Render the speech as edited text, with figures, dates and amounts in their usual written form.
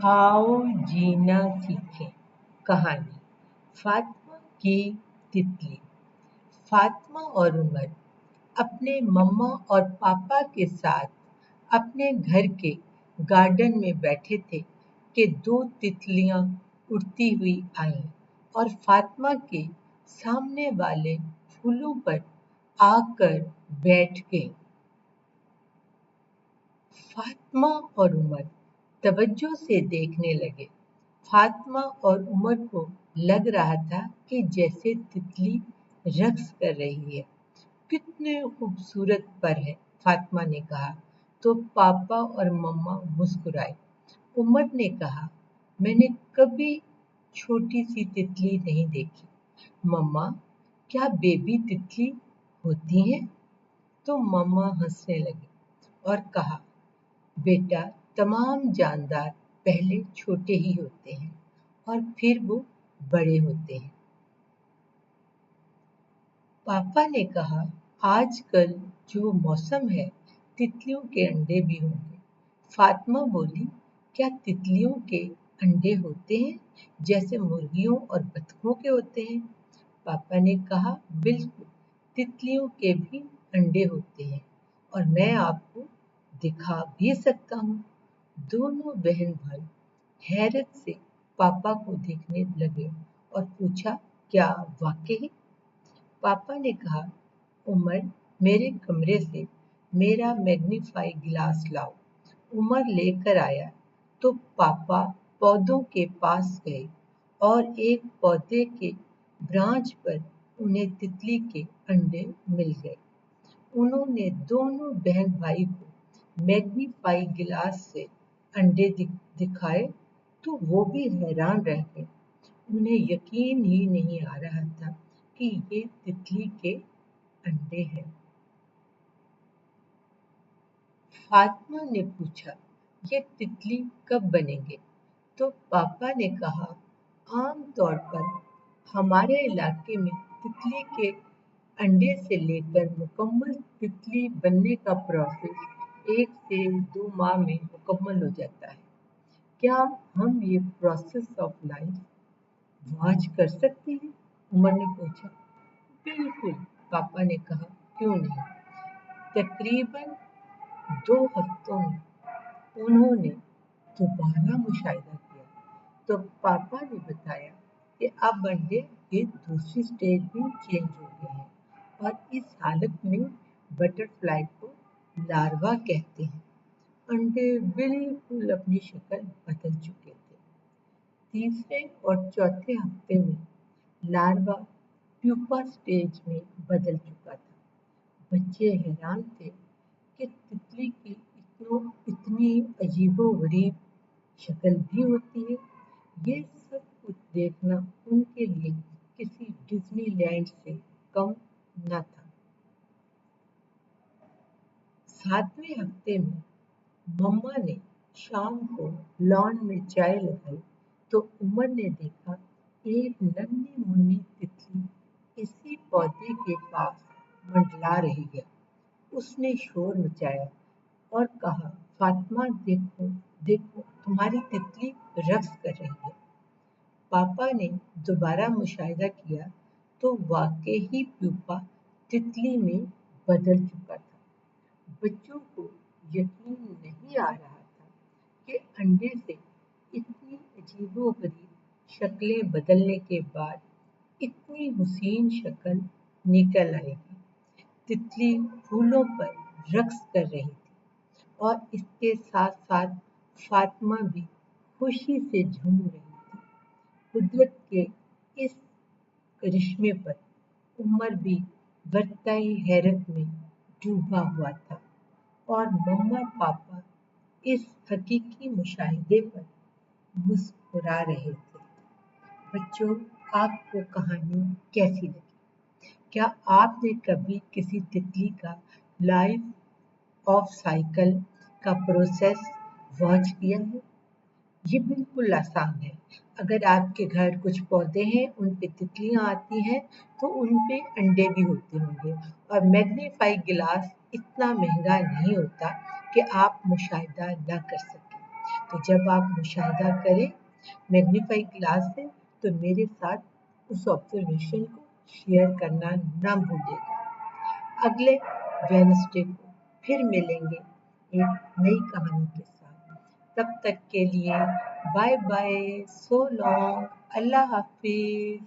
आओ जीना सीखें कहानी फातिमा की तितली। फातिमा और उमर अपने मम्मा और पापा के साथ अपने घर के गार्डन में बैठे थे कि दो तितलियां उड़ती हुई आईं और फातिमा के सामने वाले फूलों पर आकर बैठ गईं। फातिमा और उमर तवज्जो से देखने लगे। फातिमा और उमर को लग रहा था कि जैसे तितली रक्स कर रही है। कितने खूबसूरत पर है, फातिमा ने कहा तो पापा और मम्मा मुस्कुराए। उमर ने कहा, मैंने कभी छोटी सी तितली नहीं देखी। मम्मा, क्या बेबी तितली होती हैं? तो मम्मा हंसने लगी और कहा, बेटा, तमाम जानदार पहले छोटे ही होते हैं और फिर वो बड़े होते हैं। पापा ने कहा, आजकल जो मौसम है, तितलियों के अंडे भी होंगे। फातिमा बोली, क्या तितलियों के अंडे होते हैं जैसे मुर्गियों और बतखों के होते हैं? पापा ने कहा, बिल्कुल, तितलियों के भी अंडे होते हैं और मैं आपको दिखा भी सकता हूँ। दोनों बहन भाई हैरत से पापा को देखने लगे और पूछा, क्या वाकई? पापा ने कहा, उमर, मेरे कमरे से मेरा मैग्नीफाई गिलास लाओ। उमर लेकर आया तो पापा पौधों के पास गए और एक पौधे के ब्रांच पर उन्हें तितली के अंडे मिल गए। उन्होंने दोनों बहन भाई को मैग्नीफाई गिलास से अंडे दिखाए तो वो भी हैरान रह गए। उन्हें यकीन ही नहीं आ रहा था कि ये तितली के अंडे हैं। फातिमा ने पूछा, ये तितली कब बनेंगे? तो पापा ने कहा, आम तौर पर हमारे इलाके में तितली के अंडे से लेकर मुकम्मल तितली बनने का प्रोसेस 1 से 2 माह में मुकम्मल हो जाता है। क्या हम ये प्रोसेस ऑफ लाइफ वॉच कर सकते हैं? उमर ने पूछा। बिल्कुल, पापा ने कहा, क्यों नहीं। तकरीबन 2 हफ्तों में उन्होंने दोबारा मुशाहिदा किया तो पापा ने बताया कि अब अंडे की दूसरी स्टेज भी चेंज हो गए हैं और इस हालत में बटरफ्लाई को लार्वा कहते हैं। अंडे बिल्कुल अपनी शक्ल बदल चुके थे। तीसरे और चौथे हफ्ते में लार्वा प्यूपा स्टेज में बदल चुका था। बच्चे हैरान थे कि तितली की इतनी अजीबोगरीब शक्ल भी होती है। ये सब कुछ देखना उनके लिए किसी डिज्नीलैंड से कम न था। 7वें हफ्ते में मम्मा ने शाम को लॉन में चाय लगाई तो उमर ने देखा एक नन्ही मुन्नी तितली इसी पौधे के पास मंडला रही है। उसने शोर मचाया और कहा, फातिमा, देखो देखो, तुम्हारी तितली रक्स कर रही है। पापा ने दोबारा मुशाहिदा किया तो वाकई ही प्यूपा तितली में बदल चुका था। बच्चों को यकीन नहीं आ रहा था कि अंडे से इतनी अजीबोगरीब शक्लें बदलने के बाद इतनी हुसीन शक्ल निकल आएगी। तितली फूलों पर रक्स कर रही थी और इसके साथ साथ फातिमा भी खुशी से झूम रही थी। कुदरत के इस करिश्मे पर उमर भी बरताई हैरत में डूबा हुआ था और मम्मा पापा इस हकीकी मुशाहिदे पर मुस्कुरा रहे थे। बच्चों, आपको कहानी कैसी लगी? क्या आपने कभी किसी तितली का लाइफ ऑफ साइकिल का प्रोसेस वॉच किया है? ये बिल्कुल आसान है। अगर आपके घर कुछ पौधे हैं, उन पे तितलियां आती हैं तो उन पे अंडे भी होते होंगे और मैग्नीफाई गिलास इतना महंगा नहीं होता कि आप मुशाहिदा ना कर सकें। तो जब आप मुशाहिदा करें मैग्नीफाइंग ग्लास से तो मेरे साथ उस ऑब्जर्वेशन को शेयर करना ना भूलिएगा। अगले वेडनेसडे को फिर मिलेंगे एक नई कहानी के साथ। तब तक के लिए बाय बाय, सो लॉन्ग, अल्लाह हाफिज।